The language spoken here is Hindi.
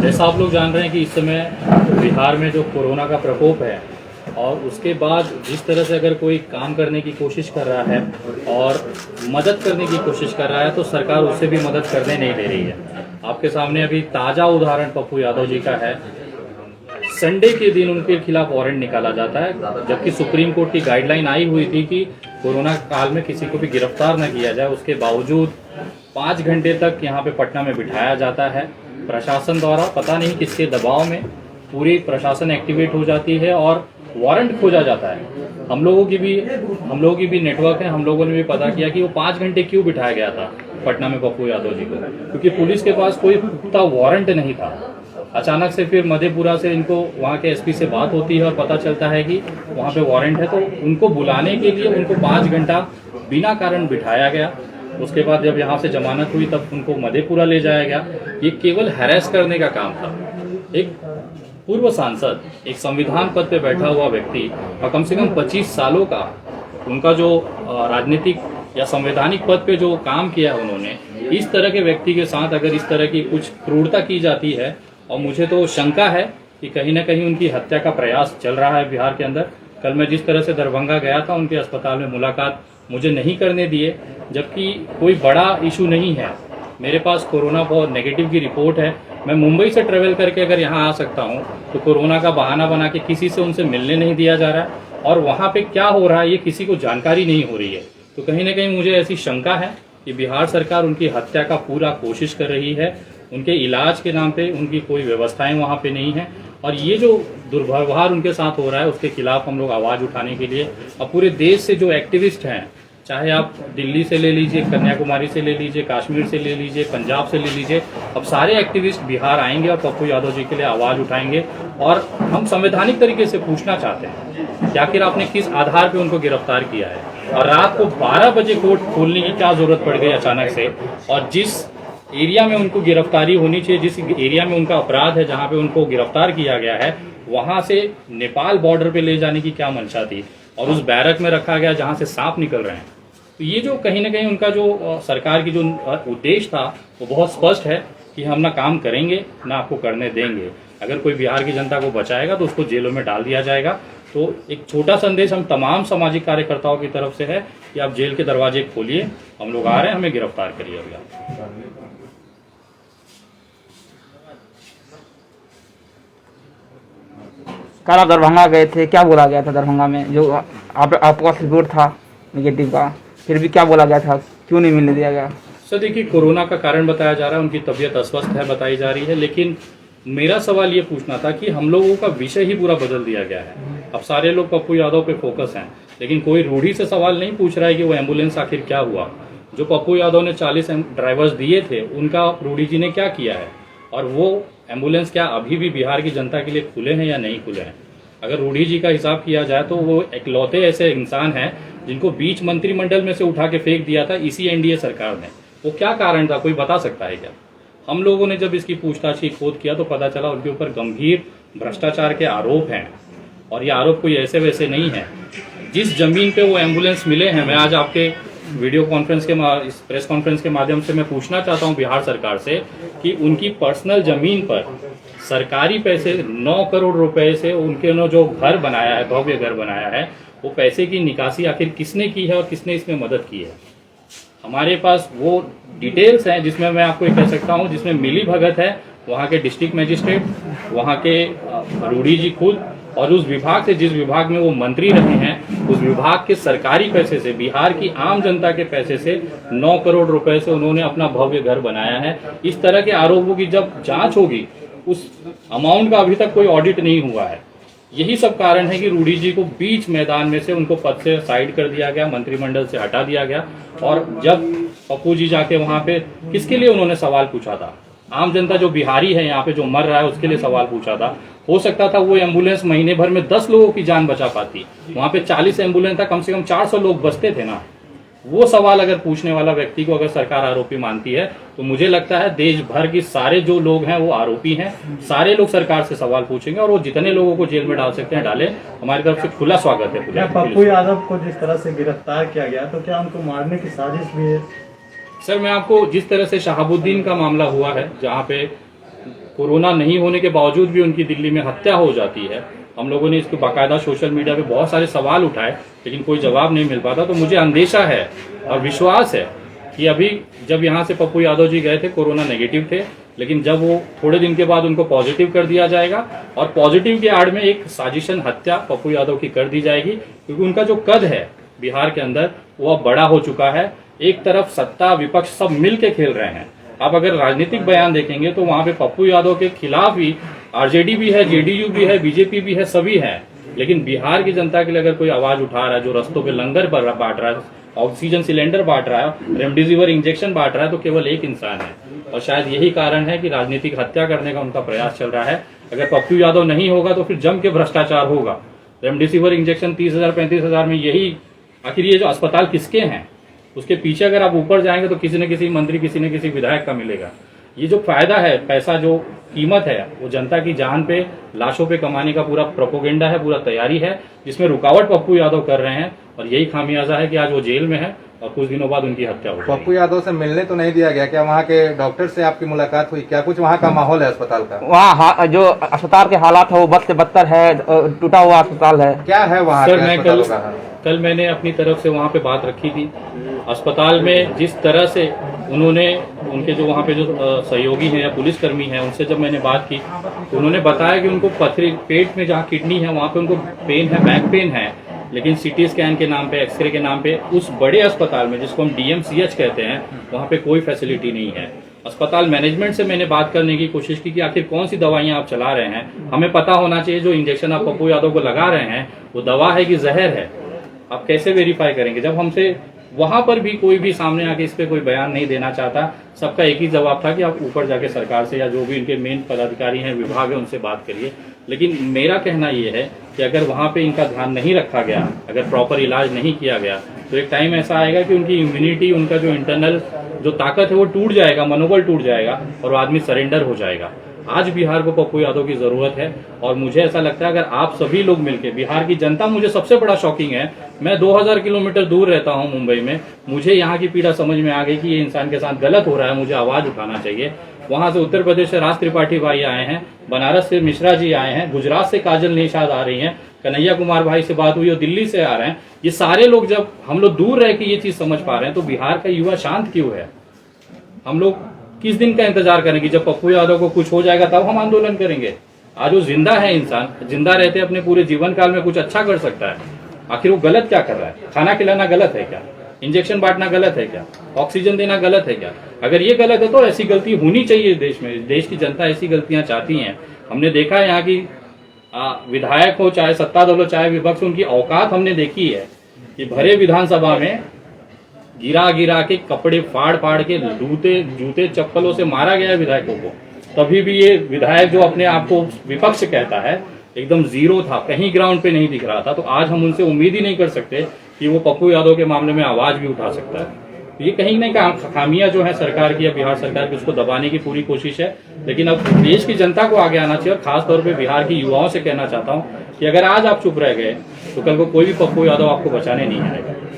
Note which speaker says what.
Speaker 1: जैसा आप लोग जान रहे हैं कि इस समय बिहार में जो कोरोना का प्रकोप है और उसके बाद जिस तरह से अगर कोई काम करने की कोशिश कर रहा है और मदद करने की कोशिश कर रहा है तो सरकार उससे भी मदद करने नहीं दे रही है। आपके सामने अभी ताज़ा उदाहरण पप्पू यादव जी का है। संडे के दिन उनके खिलाफ वारंट निकाला जाता है, जबकि सुप्रीम कोर्ट की गाइडलाइन आई हुई थी कि कोरोना काल में किसी को भी गिरफ्तार न किया जाए। उसके बावजूद 5 घंटे तक यहाँ पे पटना में बिठाया जाता है। प्रशासन द्वारा पता नहीं किसके दबाव में पूरी प्रशासन एक्टिवेट हो जाती है और वारंट खोजा जाता है। हम लोगों की भी नेटवर्क है, हम लोगों ने भी पता किया कि वो 5 घंटे क्यों बिठाया गया था पटना में पप्पू यादव जी को, क्योंकि पुलिस के पास कोई पुख्ता वारंट नहीं था। अचानक से फिर मधेपुरा से इनको वहाँ के एसपी से बात होती है और पता चलता है कि वहाँ पे वारंट है, तो उनको बुलाने के लिए उनको 5 घंटा बिना कारण बिठाया गया। उसके बाद जब यहाँ से जमानत हुई तब उनको मधेपुरा ले जाया गया। ये केवल हैरेस करने का काम था। एक पूर्व सांसद, एक संविधान पद पे बैठा हुआ व्यक्ति और कम से कम 25 सालों का उनका जो राजनीतिक या संवैधानिक पद पे जो काम किया है उन्होंने, इस तरह के व्यक्ति के साथ अगर इस तरह की कुछ क्रूरता की जाती है, और मुझे तो शंका है कि कहीं ना कहीं उनकी हत्या का प्रयास चल रहा है बिहार के अंदर। कल मैं जिस तरह से दरभंगा गया था, उनके अस्पताल में मुलाकात मुझे नहीं करने दिए, जबकि कोई बड़ा इशू नहीं है। मेरे पास कोरोना बहुत नेगेटिव की रिपोर्ट है। मैं मुंबई से ट्रेवल करके अगर यहाँ आ सकता हूँ तो कोरोना का बहाना बना के किसी से उनसे मिलने नहीं दिया जा रहा है, और वहाँ पे क्या हो रहा है ये किसी को जानकारी नहीं हो रही है। तो कहीं ना कहीं मुझे ऐसी शंका है कि बिहार सरकार उनकी हत्या का पूरा कोशिश कर रही है। उनके इलाज के नाम पे उनकी कोई व्यवस्थाएं वहाँ पे नहीं है, और ये जो दुर्व्यवहार उनके साथ हो रहा है उसके खिलाफ हम लोग आवाज़ उठाने के लिए अब पूरे देश से जो एक्टिविस्ट हैं, चाहे आप दिल्ली से ले लीजिए, कन्याकुमारी से ले लीजिए, कश्मीर से ले लीजिए, पंजाब से ले लीजिए, अब सारे एक्टिविस्ट बिहार आएंगे और पप्पू यादव जी के लिए आवाज़ उठाएंगे। और हम संवैधानिक तरीके से पूछना चाहते हैं कि आखिर आपने किस आधार पे उनको गिरफ्तार किया है, और रात को 12 बजे कोर्ट खोलने की क्या जरूरत पड़ गई अचानक से, और जिस एरिया में उनको गिरफ्तारी होनी चाहिए, जिस एरिया में उनका अपराध है, जहाँ पे उनको गिरफ्तार किया गया है, वहाँ से नेपाल बॉर्डर पे ले जाने की क्या मंशा थी, और उस बैरक में रखा गया जहाँ से सांप निकल रहे हैं। तो ये जो कहीं ना कहीं उनका जो सरकार की जो उद्देश्य था वो बहुत स्पष्ट है कि हम ना काम करेंगे ना आपको करने देंगे। अगर कोई बिहार की जनता को बचाएगा तो उसको जेलों में डाल दिया जाएगा। तो एक छोटा संदेश हम तमाम सामाजिक कार्यकर्ताओं की तरफ से है कि आप जेल के दरवाजे खोलिए, हम लोग आ रहे हैं, हमें गिरफ्तार करिए।
Speaker 2: कल आप दरभंगा गए थे, क्या बोला गया था दरभंगा में? जो आपका रिपोर्ट था नेगेटिव का, फिर भी क्या बोला गया था, क्यों नहीं मिलने दिया गया?
Speaker 1: सर देखिए, कोरोना का कारण बताया जा रहा है, उनकी तबीयत अस्वस्थ है बताई जा रही है, लेकिन मेरा सवाल ये पूछना था कि हम लोगों का विषय ही पूरा बदल दिया गया है। अब सारे लोग पप्पू यादव पे फोकस हैं, लेकिन कोई रूढ़ी से सवाल नहीं पूछ रहा है कि वो एम्बुलेंस आखिर क्या हुआ। जो पप्पू यादव ने 40 ड्राइवर्स दिए थे, उनका रूढ़ी जी ने क्या किया है, और वो एम्बुलेंस क्या अभी भी बिहार की जनता के लिए खुले हैं या नहीं खुले हैं? अगर रूढ़ी जी का हिसाब किया जाए तो वो इकलौते ऐसे इंसान हैं जिनको बीच मंत्रिमंडल में से उठा के फेंक दिया था इसी एनडीए सरकार ने। वो क्या कारण था, कोई बता सकता है क्या? हम लोगों ने जब इसकी पूछताछ की खोज किया तो पता चला उनके ऊपर गंभीर भ्रष्टाचार के आरोप हैं, और ये आरोप कोई ऐसे वैसे नहीं है। जिस जमीन पे वो एम्बुलेंस मिले हैं, मैं आज आपके वीडियो कॉन्फ्रेंस के इस प्रेस कॉन्फ्रेंस के माध्यम से मैं पूछना चाहता हूं बिहार सरकार से कि उनकी पर्सनल जमीन पर सरकारी पैसे 9 करोड़ रुपए से उनके जो घर बनाया है, भव्य घर बनाया है, वो पैसे की निकासी आखिर किसने की है और किसने इसमें मदद की है? हमारे पास वो डिटेल्स हैं जिसमें मैं आपको कह सकता हूं, जिसमें मिली भगत है वहाँ के डिस्ट्रिक्ट मजिस्ट्रेट, वहाँ के रूढ़ी जी खुद, और उस विभाग से जिस विभाग में वो मंत्री रहे हैं, उस विभाग के सरकारी पैसे से, बिहार की आम जनता के पैसे से 9 करोड़ रुपए से उन्होंने अपना भव्य घर बनाया है। इस तरह के आरोपों की जब जांच होगी, उस अमाउंट का अभी तक कोई ऑडिट नहीं हुआ है। यही सब कारण है कि रूढ़ी जी को बीच मैदान में से उनको पद से साइड कर दिया गया, मंत्रिमंडल से हटा दिया गया। और जब पप्पू जी जाके वहां पे किसके लिए उन्होंने सवाल पूछा था? आम जनता जो बिहारी है यहाँ पे जो मर रहा है उसके लिए सवाल पूछा था। हो सकता था वो एम्बुलेंस महीने भर में 10 लोगों की जान बचा पाती। वहां पे 40 एम्बुलेंस था, कम से कम 400 लोग बचते थे ना। वो सवाल अगर पूछने वाला व्यक्ति को अगर सरकार आरोपी मानती है तो मुझे लगता है देश भर की सारे जो लोग हैं वो आरोपी हैं। सारे लोग सरकार से सवाल पूछेंगे और वो जितने लोगों को जेल में डाल सकते हैं डालें। हमारी तरफ से खुला स्वागत है।
Speaker 3: क्या पप्पू यादव को जिस तरह से गिरफ्तार किया गया तो क्या उनको मारने की साजिश भी है?
Speaker 1: सर मैं आपको जिस तरह से शहाबुद्दीन का मामला हुआ है, जहाँ पे कोरोना नहीं होने के बावजूद भी उनकी दिल्ली में हत्या हो जाती है। हम लोगों ने इसको बाकायदा सोशल मीडिया पे बहुत सारे सवाल उठाए, लेकिन कोई जवाब नहीं मिल पाता। तो मुझे अंदेशा है और विश्वास है कि अभी जब यहाँ से पप्पू यादव जी गए थे, कोरोना नेगेटिव थे, लेकिन जब वो थोड़े दिन के बाद उनको पॉजिटिव कर दिया जाएगा और पॉजिटिव के आड़ में एक साजिशन हत्या पप्पू यादव की कर दी जाएगी, क्योंकि उनका जो कद है बिहार के अंदर वो अब बड़ा हो चुका है। एक तरफ सत्ता विपक्ष सब मिल के खेल रहे हैं। आप अगर राजनीतिक बयान देखेंगे तो वहां पे पप्पू यादव के खिलाफ ही आरजेडी भी है, जेडीयू भी है, बीजेपी भी है, सभी है। लेकिन बिहार की जनता के लिए अगर कोई आवाज उठा रहा है, जो रस्तों पे लंगर पर बांट रहा है, ऑक्सीजन सिलेंडर बांट रहा है, रेमडेसिविर इंजेक्शन बांट रहा है, तो केवल एक इंसान है। और शायद यही कारण है कि राजनीतिक हत्या करने का उनका प्रयास चल रहा है। अगर पप्पू यादव नहीं होगा तो फिर जम के भ्रष्टाचार होगा। रेमडेसिविर इंजेक्शन 30,000 35,000 में, यही आखिर ये जो अस्पताल किसके हैं, उसके पीछे अगर आप ऊपर जाएंगे तो किसी न किसी मंत्री, किसी न किसी विधायक का मिलेगा। ये जो फायदा है, पैसा जो कीमत है, वो जनता की जान पे, लाशों पे कमाने का पूरा प्रोपोगेंडा है, पूरा तैयारी है, जिसमें रुकावट पप्पू यादव कर रहे हैं। और यही खामियाजा है कि आज वो जेल में है और कुछ दिनों बाद उनकी हत्या हो
Speaker 4: पप्पू यादव से मिलने तो नहीं दिया गया क्या? वहाँ के डॉक्टर से आपकी मुलाकात हुई क्या? कुछ वहाँ का माहौल है अस्पताल का?
Speaker 2: वहाँ जो अस्पताल के हालात है वो बद से बदतर है, टूटा हुआ अस्पताल है।
Speaker 4: क्या है वहाँ
Speaker 1: सर,
Speaker 4: के
Speaker 1: मैं
Speaker 4: अस्पतालों का हाल?
Speaker 1: कल मैंने अपनी तरफ से वहाँ पे बात रखी थी। अस्पताल में जिस तरह से उन्होंने, उनके जो वहाँ पे जो सहयोगी हैं या पुलिसकर्मी हैं, उनसे जब मैंने बात की तो उन्होंने बताया कि उनको पथरी, पेट में जहाँ किडनी है वहाँ पे उनको पेन है, बैक पेन है, लेकिन सीटी स्कैन के नाम पे, एक्सरे के नाम पे उस बड़े अस्पताल में, जिसको हम डीएमसीएच कहते हैं, वहाँ पे कोई फैसिलिटी नहीं है। अस्पताल मैनेजमेंट से मैंने बात करने की कोशिश की कि आखिर कौन सी दवाइयां आप चला रहे हैं, हमें पता होना चाहिए जो इंजेक्शन आप पप्पू यादव को लगा रहे हैं वो दवा है कि जहर है, आप कैसे वेरीफाई करेंगे? जब हमसे वहां पर भी कोई भी सामने आके इस पे कोई बयान नहीं देना चाहता। सबका एक ही जवाब था कि आप ऊपर जाके सरकार से या जो भी इनके मेन पदाधिकारी हैं, विभाग है, उनसे बात करिए। लेकिन मेरा कहना ये है कि अगर वहां पे इनका ध्यान नहीं रखा गया, अगर प्रॉपर इलाज नहीं किया गया, तो एक टाइम ऐसा आएगा कि उनकी इम्यूनिटी, उनका जो इंटरनल जो ताकत है वो टूट जाएगा, मनोबल टूट जाएगा और वो आदमी सरेंडर हो जाएगा। आज बिहार को पप्पू यादव की जरूरत है और मुझे ऐसा लगता है अगर आप सभी लोग मिलकर, बिहार की जनता, मुझे सबसे बड़ा शॉकिंग है, मैं 2000 किलोमीटर दूर रहता हूं मुंबई में, मुझे यहाँ की पीड़ा समझ में आ गई कि ये इंसान के साथ गलत हो रहा है, मुझे आवाज उठाना चाहिए। वहां से उत्तर प्रदेश से राज त्रिपाठी भाई आए हैं, बनारस से मिश्रा जी आए हैं, गुजरात से काजल निषाद आ रही हैं, कन्हैया कुमार भाई से बात हुई और दिल्ली से आ रहे हैं। ये सारे लोग, जब हम लोग दूर रह के ये चीज समझ पा रहे हैं तो बिहार का युवा शांत क्यों है? हम लोग किस दिन का इंतजार करेंगे? जब पप्पू यादव को कुछ हो जाएगा तब हम आंदोलन करेंगे। आज वो जिंदा है, इंसान जिंदा रहते अपने पूरे जीवन काल में कुछ अच्छा कर सकता है। आखिर वो गलत क्या कर रहा है? खाना खिलाना गलत है क्या? इंजेक्शन बांटना गलत है क्या? ऑक्सीजन देना गलत है क्या? अगर ये गलत है तो ऐसी गलती होनी चाहिए देश में। देश की जनता ऐसी गलतियां चाहती है। हमने देखा है यहाँ की विधायक हो, चाहे सत्ता दल हो, चाहे विपक्ष, उनकी औकात हमने देखी है कि भरे विधानसभा में गिरा गिरा के, कपड़े फाड़ फाड़ के, जूते चप्पलों से मारा गया विधायकों को। तभी भी ये विधायक जो अपने आप को विपक्ष कहता है, एकदम जीरो था, कहीं ग्राउंड पे नहीं दिख रहा था। तो आज हम उनसे उम्मीद ही नहीं कर सकते कि वो पप्पू यादव के मामले में आवाज भी उठा सकता है। तो ये कहीं ना कहीं खामियां जो है सरकार की या बिहार सरकार की, उसको दबाने की पूरी कोशिश है। लेकिन अब देश की जनता को आगे आना चाहिए और खासतौर पर बिहार की युवाओं से कहना चाहता हूँ कि अगर आज आप चुप रह गए तो कल को कोई भी पप्पू यादव आपको बचाने नहीं आएगा।